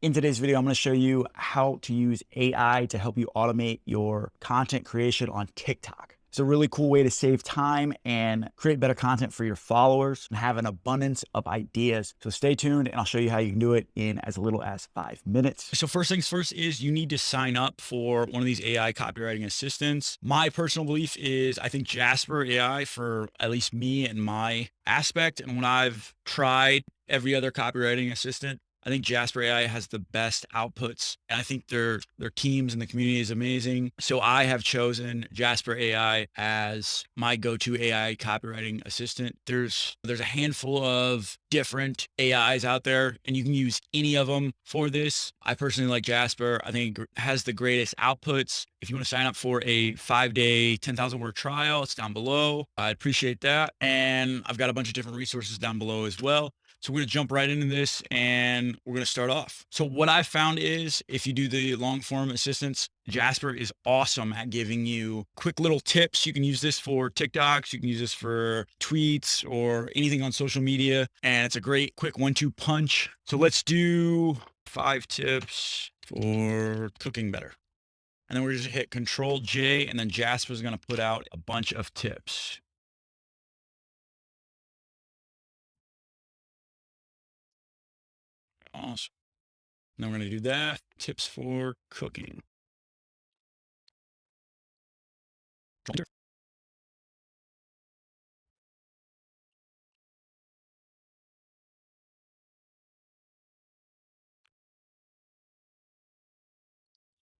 In today's video, I'm going to show you how to use AI to help you automate your content creation on TikTok. It's a really cool way to save time and create better content for your followers and have an abundance of ideas. So stay tuned and I'll show you how you can do it in as little as 5 minutes. So first things first is you need to sign up for one of these AI copywriting assistants. My personal belief is I think Jasper.ai for at least me and my aspect. And when I've tried every other copywriting assistant, I think Jasper.ai has the best outputs. And I think their teams and the community is amazing. So I have chosen Jasper.ai as my go-to AI copywriting assistant. There's a handful of different AIs out there and you can use any of them for this. I personally like Jasper. I think it has the greatest outputs. If you want to sign up for a 5-day, 10,000 word trial, it's down below. I'd appreciate that. And I've got a bunch of different resources down below as well. So we're going to jump right into this and we're going to start off. So what I found is if you do the long form assistance, Jasper is awesome at giving you quick little tips. You can use this for TikToks. You can use this for tweets or anything on social media. And it's a great quick 1-2 punch. So let's do 5 tips for cooking better. And then we're just hit Control J and then Jasper is going to put out a bunch of tips. Awesome. Now we're going to do that. Tips for cooking. Enter.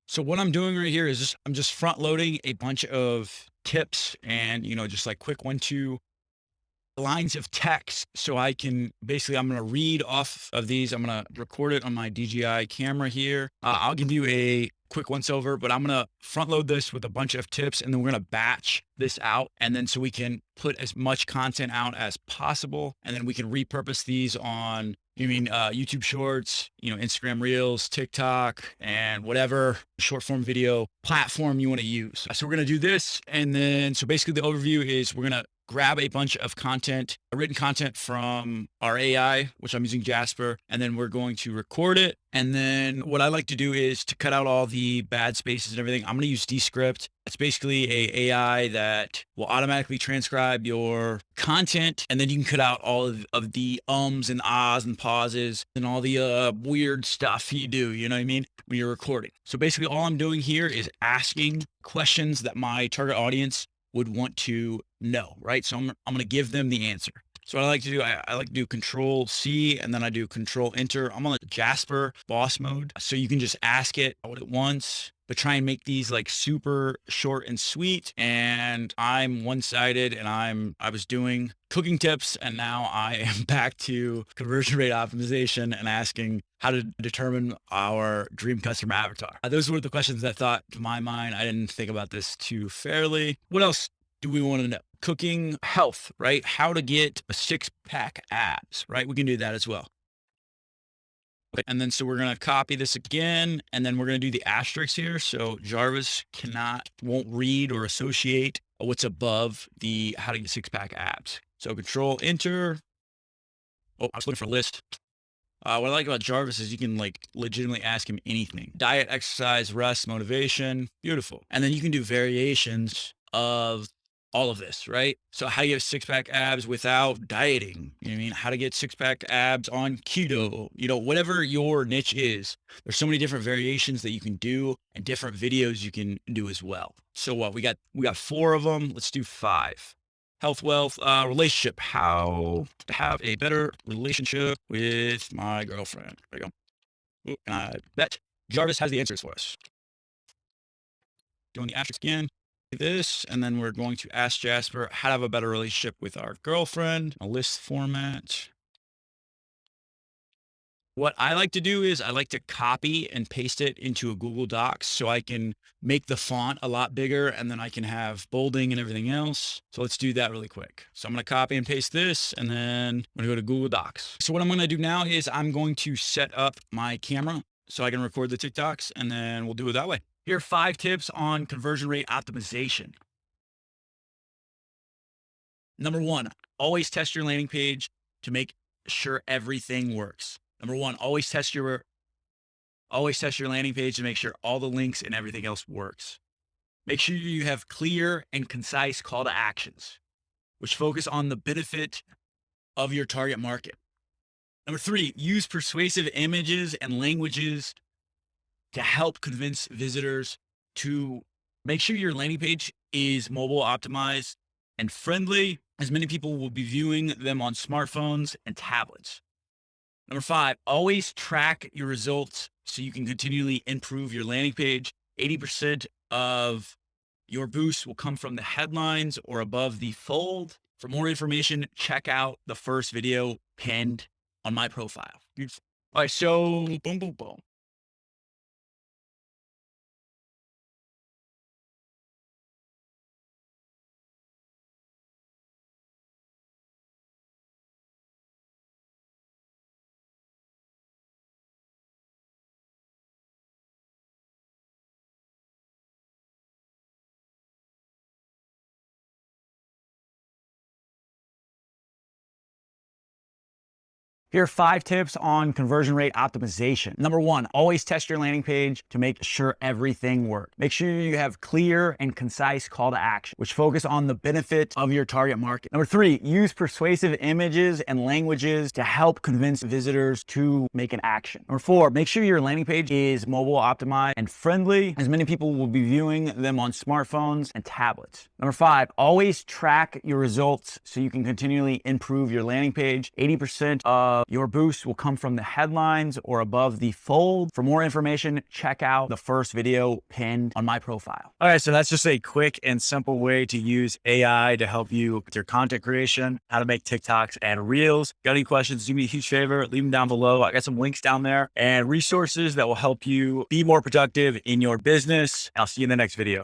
So what I'm doing right here is I'm just front loading a bunch of tips and, just like quick 1-2 lines of text. So I can basically, I'm going to read off of these. I'm going to record it on my DJI camera here. I'll give you a quick once over, but I'm going to front load this with a bunch of tips and then we're going to batch this out. And then so we can put as much content out as possible. And then we can repurpose these on YouTube Shorts, Instagram Reels, TikTok, and whatever short form video platform you want to use. So we're going to do this. And then, so basically the overview is we're going to grab a bunch of content, written content from our AI, which I'm using Jasper, and then we're going to record it. And then what I like to do is to cut out all the bad spaces and everything, I'm going to use Descript. It's basically a AI that will automatically transcribe your content. And then you can cut out all of the ums and ahs and pauses and all the weird stuff you do, you know what I mean, when you're recording. So basically all I'm doing here is asking questions that my target audience would want to know, right? So I'm going to give them the answer. So what I like to do, I like to do Control C and then I do Control Enter. I'm on the Jasper boss mode. So you can just ask it what it wants, but try and make these like super short and sweet. And I'm one-sided and I was doing cooking tips and now I am back to conversion rate optimization and asking how to determine our dream customer avatar. Those were the questions that thought to my mind. I didn't think about this too fairly. What else do we want to know? Cooking health, right? How to get a 6-pack abs, right? We can do that as well. Okay. And then, so we're going to copy this again, and then we're going to do the asterisks here. So Jarvis won't read or associate what's above the how to get 6-pack abs. So Control Enter. Oh, I was looking for a list. What I like about Jarvis is you can like legitimately ask him anything. Diet, exercise, rest, motivation, beautiful. And then you can do variations of all of this, right? So how do you get 6-pack abs without dieting? You know what I mean? How to get 6-pack abs on keto, whatever your niche is, there's so many different variations that you can do and different videos you can do as well. So what we got 4 of them. Let's do 5. Health, wealth, relationship, how to have a better relationship with my girlfriend. There you go. And I bet Jarvis has the answers for us. Doing the asterisk again. This, and then we're going to ask Jasper how to have a better relationship with our girlfriend. A list format. What I like to do is I like to copy and paste it into a Google Docs so I can make the font a lot bigger and then I can have bolding and everything else. So let's do that really quick. So I'm going to copy and paste this and then I'm going to go to Google Docs. So what I'm going to do now is I'm going to set up my camera so I can record the TikToks and then we'll do it that way. Here are 5 tips on conversion rate optimization. Number 1, always test your landing page to make sure everything works. Number 1, always test your always test your landing page to make sure all the links and everything else works. Make sure you have clear and concise call to actions, which focus on the benefit of your target market. Number 3, use persuasive images and languages to help convince visitors to make sure your landing page is mobile optimized and friendly, as many people will be viewing them on smartphones and tablets. Number 5, always track your results so you can continually improve your landing page. 80% of your boost will come from the headlines or above the fold. For more information, check out the first video pinned on my profile. All right, so boom, boom, boom. Here are 5 tips on conversion rate optimization. Number 1, always test your landing page to make sure everything works. Make sure you have clear and concise call to action, which focus on the benefit of your target market. Number 3, use persuasive images and languages to help convince visitors to make an action. Number 4, make sure your landing page is mobile optimized and friendly, as many people will be viewing them on smartphones and tablets. Number 5, always track your results so you can continually improve your landing page. 80% of your boost will come from the headlines or above the fold. For more information, check out the first video pinned on my profile. All right, so that's just a quick and simple way to use AI to help you with your content creation, how to make TikToks and Reels. Got any questions, do me a huge favor, leave them down below. I got some links down there and resources that will help you be more productive in your business. I'll see you in the next video.